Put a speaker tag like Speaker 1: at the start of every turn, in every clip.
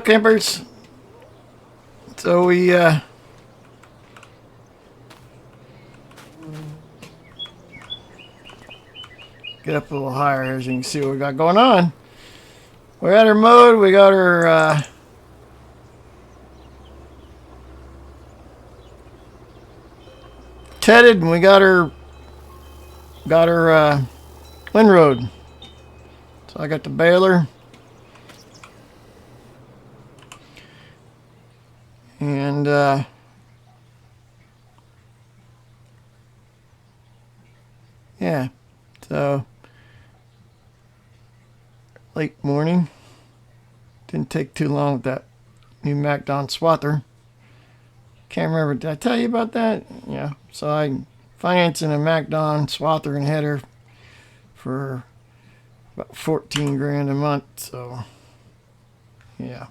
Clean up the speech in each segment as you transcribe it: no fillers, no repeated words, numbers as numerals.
Speaker 1: campers. So we get up a little higher as you can see what we got going on. We got her mowed, we got her tedded, and we got her windrowed. So I got the baler. And yeah, so late morning. Didn't take too long with that new MacDon swather. Can't remember, did I tell you about that? Yeah, so I'm financing a MacDon swather and header for about 14 grand a month, so yeah.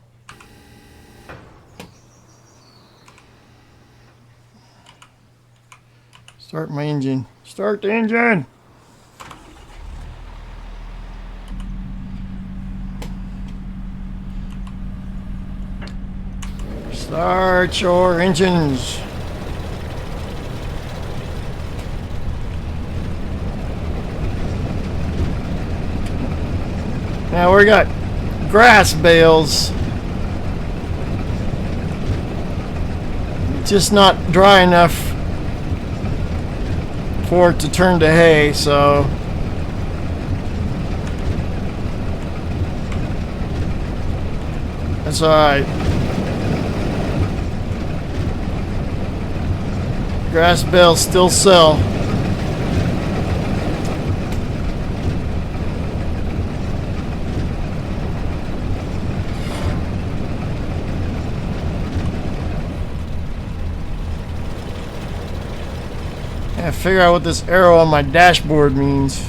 Speaker 1: Start my engine. Start the engine! Start your engines. Now we got grass bales. Just not dry enough for it to turn to hay, so that's alright. Grass bales still sell. I figure out what this arrow on my dashboard means.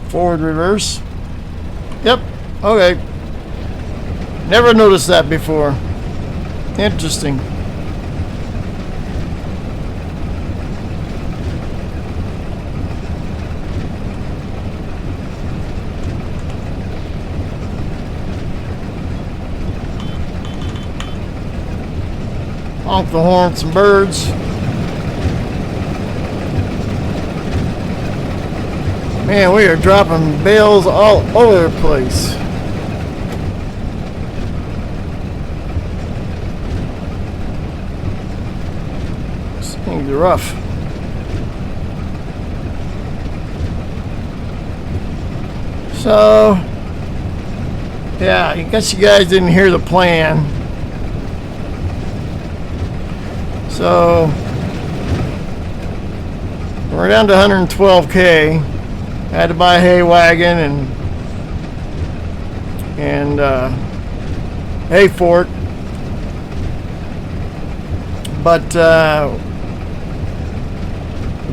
Speaker 1: Forward, reverse. Yep, okay. Never noticed that before. Interesting. Honk the horn, some birds. Man, we are dropping bales all over the place. This thing's rough. So, yeah, I guess you guys didn't hear the plan. So we're down to 112K. I had to buy a hay wagon and hay fork, but the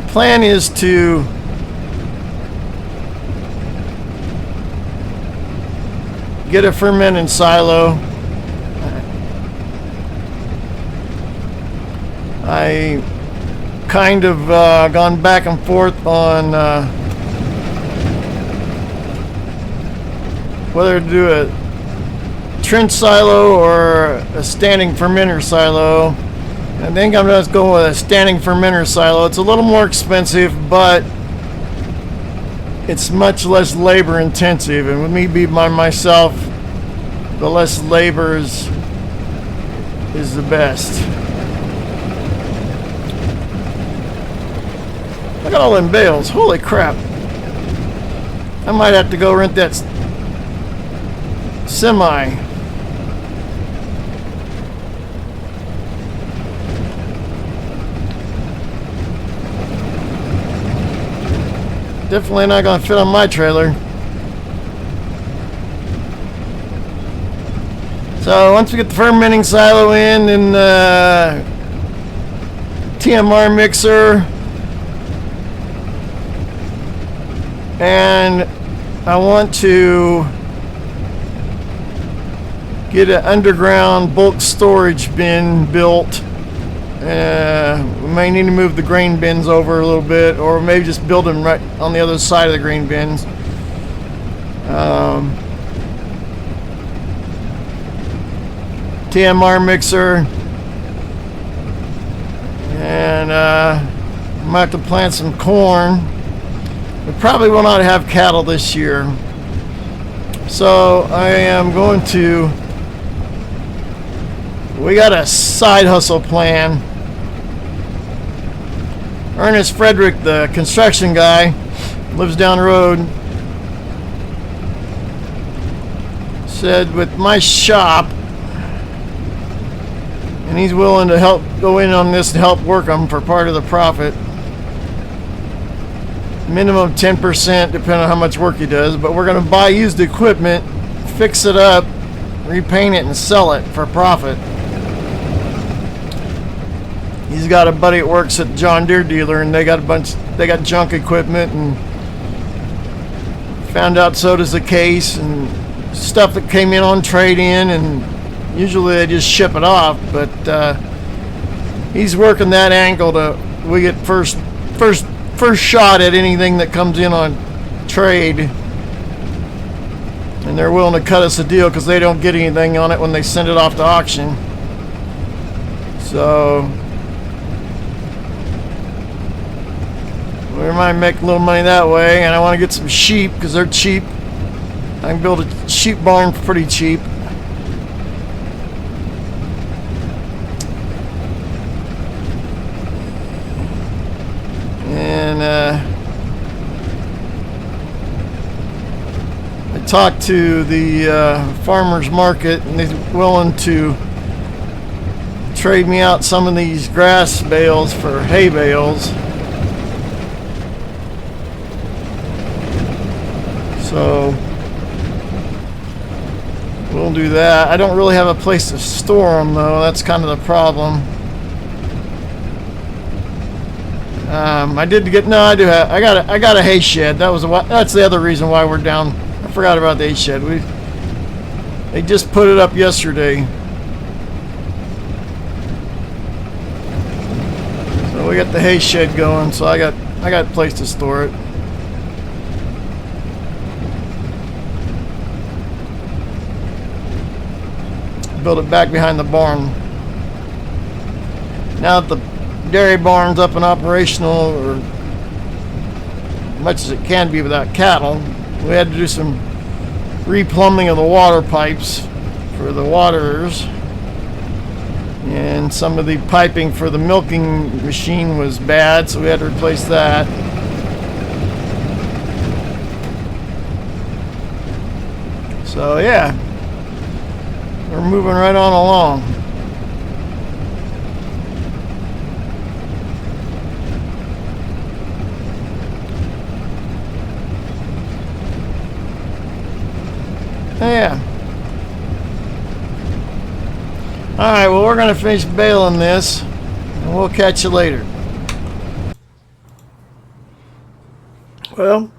Speaker 1: plan is to get a fermenting silo. I kind of gone back and forth on whether to do a trench silo or a standing fermenter silo. I think I'm just going with a standing fermenter silo. It's a little more expensive, but it's much less labor intensive, and with me being by myself, the less labor is the best. Look at all them bales. Holy crap. I might have to go rent that semi. Definitely not going to fit on my trailer. So once we get the fermenting silo in, then TMR mixer. And I want to get an underground bulk storage bin built. We may need to move the grain bins over a little bit, or maybe just build them right on the other side of the grain bins. TMR mixer, and I might have to plant some corn. We probably will not have cattle this year, so I am going to. We got a side hustle plan. Ernest Frederick, the construction guy, lives down the road, said with my shop, and he's willing to help go in on this to help work them for part of the profit. Minimum 10% depending on how much work he does, but we're going to buy used equipment, fix it up, repaint it, and sell it for profit. He's got a buddy that works at the John Deere dealer, and they got junk equipment, and found out so does the case, and stuff that came in on trade-in, and usually they just ship it off, but he's working that angle to we get first shot at anything that comes in on trade, and they're willing to cut us a deal because they don't get anything on it when they send it off to auction. So we might make a little money that way, and I want to get some sheep because they're cheap. I can build a sheep barn pretty cheap. And I talked to the farmers market, and they're willing to trade me out some of these grass bales for hay bales. So we'll do that. I don't really have a place to store them though. That's kind of the problem. I got a hay shed. That's the other reason why we're down. I forgot about the hay shed. They just put it up yesterday. So we got the hay shed going. So I got a place to store it. Build it back behind the barn. Now that the dairy barn's up and operational, or as much as it can be without cattle, we had to do some replumbing of the water pipes for the waterers, and some of the piping for the milking machine was bad, so we had to replace that. So yeah, we're moving right on along. Yeah. Alright, well, we're going to finish baling this, and we'll catch you later. Well,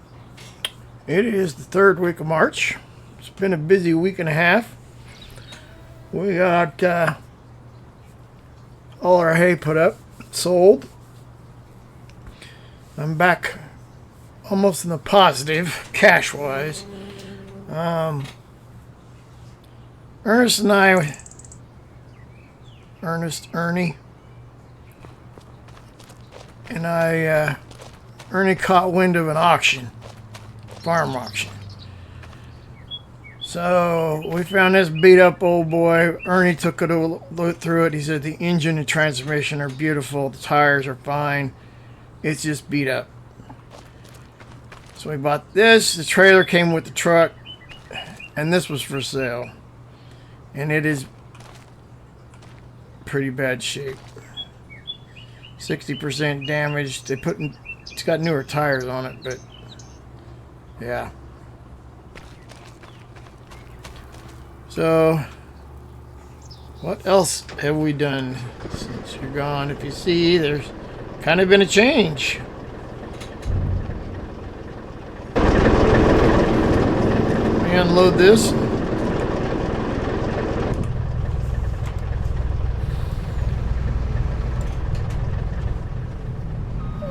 Speaker 1: it is the third week of March. It's been a busy week and a half. We got all our hay put up, sold. I'm back almost in the positive, cash-wise. Ernie, and Ernie caught wind of an auction, farm auction. So we found this beat up old boy. Ernie took it a look through it. He said the engine and transmission are beautiful. The tires are fine. It's just beat up. So we bought this. The trailer came with the truck, and this was for sale. And it is pretty bad shape. 60% damaged. It's got newer tires on it, but yeah. So what else have we done since you're gone? If you see, there's kind of been a change. Let me unload this.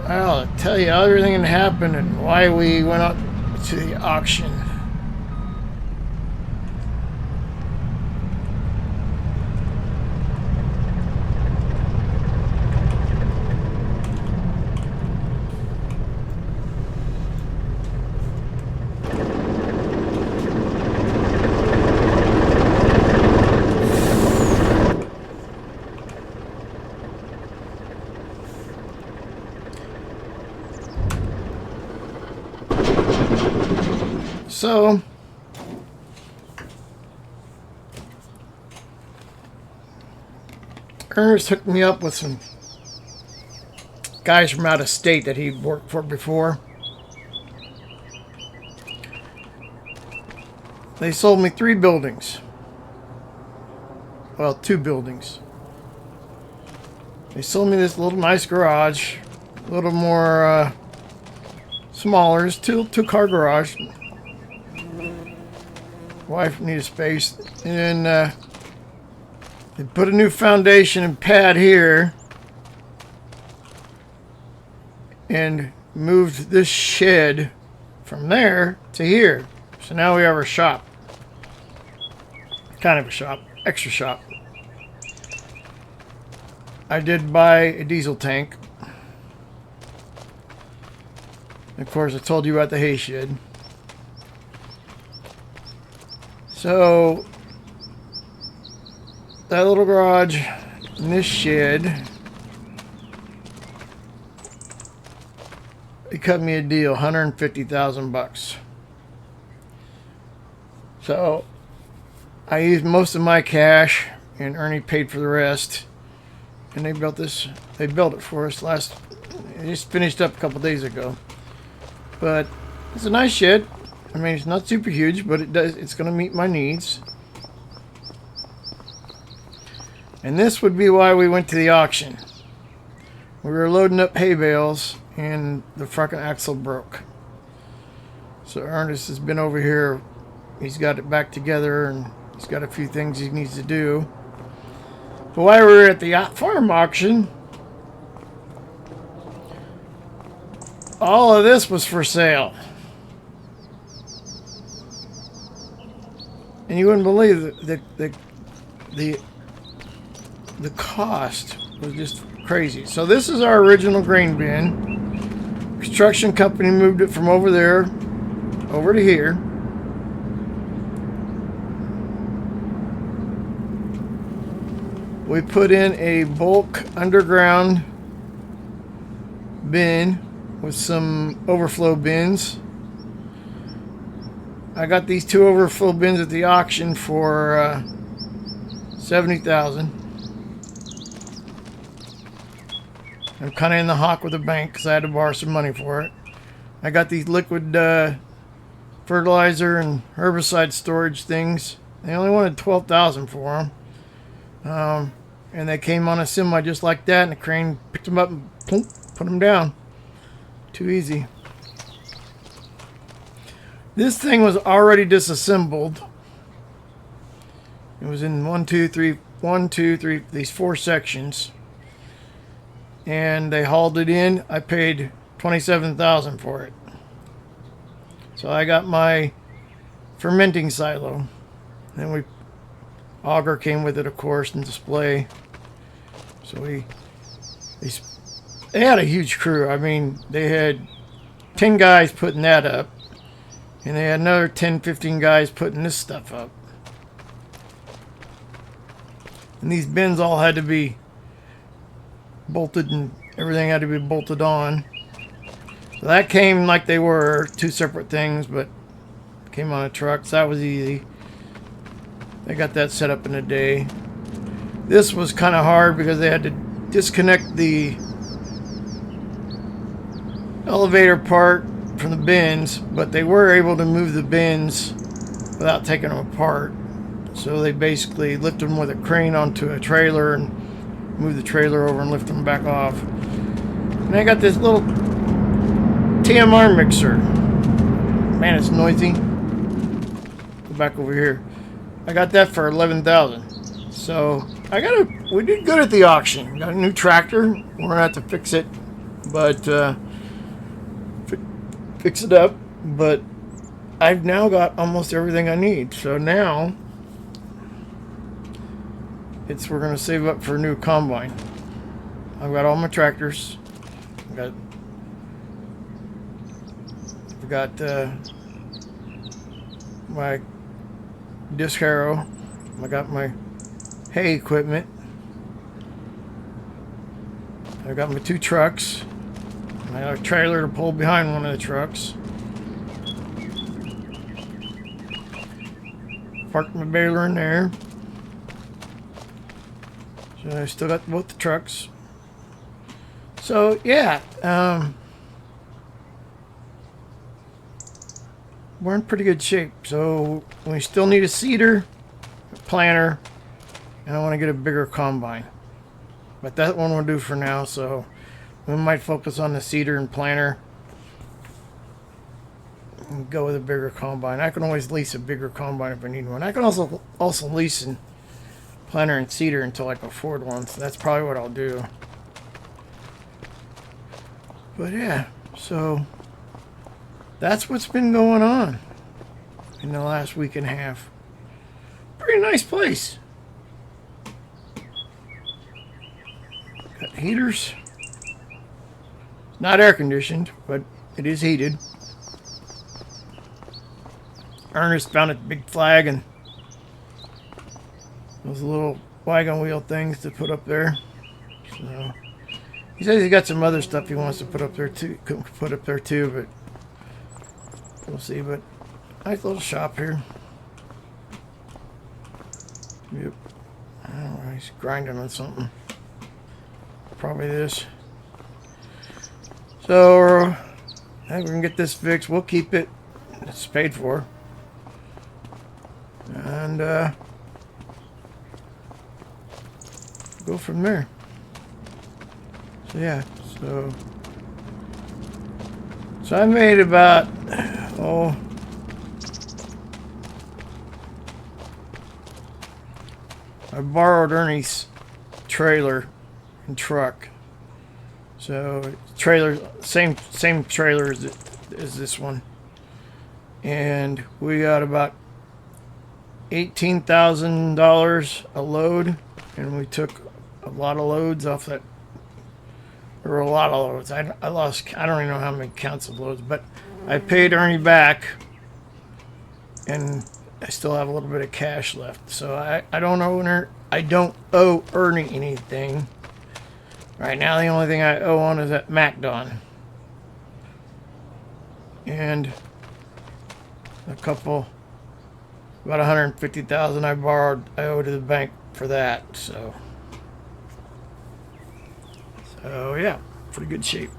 Speaker 1: I'll tell you everything that happened and why we went up to the auction. So Ernest hooked me up with some guys from out of state that he'd worked for before. They sold me 3 buildings. Well, 2 buildings. They sold me this little nice garage, a little more smaller. It's 2-car garage. Wife needed space, and they put a new foundation and pad here, and moved this shed from there to here. So now we have a shop. Kind of a shop. Extra shop. I did buy a diesel tank. Of course, I told you about the hay shed. So, that little garage and this shed, it cut me a deal, $150,000. So, I used most of my cash, and Ernie paid for the rest. And they built this. They built it for us It just finished up a couple days ago. But it's a nice shed. I mean, it's not super huge, but it's going to meet my needs. And this would be why we went to the auction. We were loading up hay bales, and the frickin' axle broke. So Ernest has been over here. He's got it back together, and he's got a few things he needs to do. But while we were at the farm auction, all of this was for sale. And you wouldn't believe the cost was just crazy. So this is our original grain bin. Construction company moved it from over there over to here. We put in a bulk underground bin with some overflow bins. I got these 2 overflow bins at the auction for $70,000. I'm kind of in the hawk with the bank because I had to borrow some money for it. I got these liquid fertilizer and herbicide storage things. They only wanted $12,000 for them. And they came on a semi just like that, and the crane picked them up and put them down. Too easy. This thing was already disassembled. It was in 1, 2, 3, these 4 sections. And they hauled it in. I paid $27,000 for it. So I got my fermenting silo. Then auger came with it, of course, and display. So they had a huge crew. I mean, they had 10 guys putting that up, and they had another 10, 15 guys putting this stuff up. And these bins all had to be bolted, and everything had to be bolted on. So that came like they were 2 separate things, but came on a truck, so that was easy. They got that set up in a day. This was kind of hard because they had to disconnect the elevator part from the bins, but they were able to move the bins without taking them apart. So they basically lifted them with a crane onto a trailer and move the trailer over and lift them back off. And I got this little TMR mixer. Man, it's noisy. Go back over here. I got that for $11,000. So we did good at the auction. Got a new tractor. We're gonna have to fix it, but fix it up. But I've now got almost everything I need. So now we're gonna save up for a new combine. I've got all my tractors. I've got my disc harrow. I got my hay equipment. I got my 2 trucks. I got a trailer to pull behind one of the trucks. parked my baler in there. So I still got both the trucks. So yeah, we're in pretty good shape. So we still need a seeder, a planter, and I want to get a bigger combine. But that one will do for now. So we might focus on the seeder and planter and go with a bigger combine. I can always lease a bigger combine if I need one. I can also lease a planter and seeder until I can afford one. So that's probably what I'll do. But yeah, so that's what's been going on in the last week and a half. Pretty nice place. Got heaters. Not air conditioned, but it is heated. Ernest found a big flag and those little wagon wheel things to put up there. So he says he got some other stuff he wants to put up there too. But we'll see. But nice little shop here. Yep. I don't know, he's grinding on something. Probably this. So I think we can get this fixed. We'll keep it. It's paid for. And go from there. So yeah, so I made about I borrowed Ernie's trailer and truck. So trailer, same trailer as this one, and we got about $18,000 a load, and we took a lot of loads off that. There were a lot of loads. I don't even know how many counts of loads, but I paid Ernie back, and I still have a little bit of cash left. So I don't owe Ernie anything. Right now, the only thing I owe on is that MacDon. And about $150,000 I owe to the bank for that. So yeah, pretty good shape.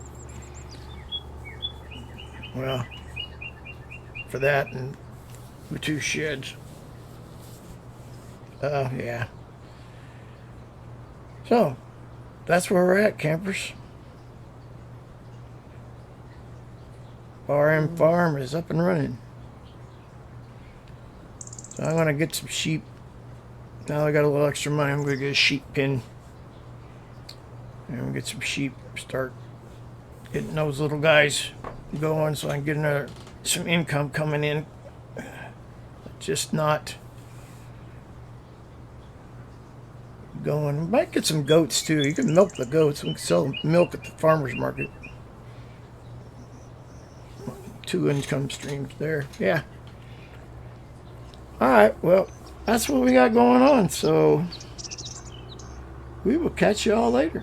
Speaker 1: Well, for that and the 2 sheds. Yeah. So that's where we're at, campers. RM Farm is up and running. So I'm gonna get some sheep. Now I got a little extra money. I'm gonna get a sheep pen. And we'll get some sheep, start getting those little guys going so I can get some income coming in. Just not going. Might get some goats too. You can milk the goats. We can sell milk at the farmer's market. 2 income streams there. Yeah. Alright, well, that's what we got going on. So we will catch you all later.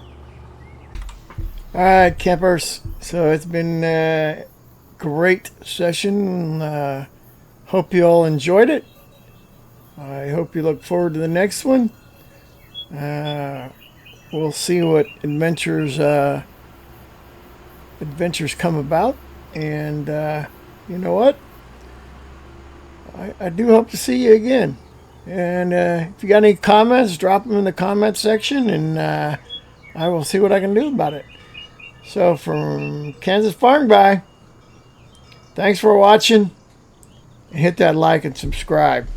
Speaker 1: Alright, campers, so it's been a great session. Hope you all enjoyed it. I hope you look forward to the next one. We'll see what adventures come about. And you know what? I do hope to see you again. And if you got any comments, drop them in the comment section, and I will see what I can do about it. So from Kansas Farm Guy, thanks for watching, and hit that like and subscribe.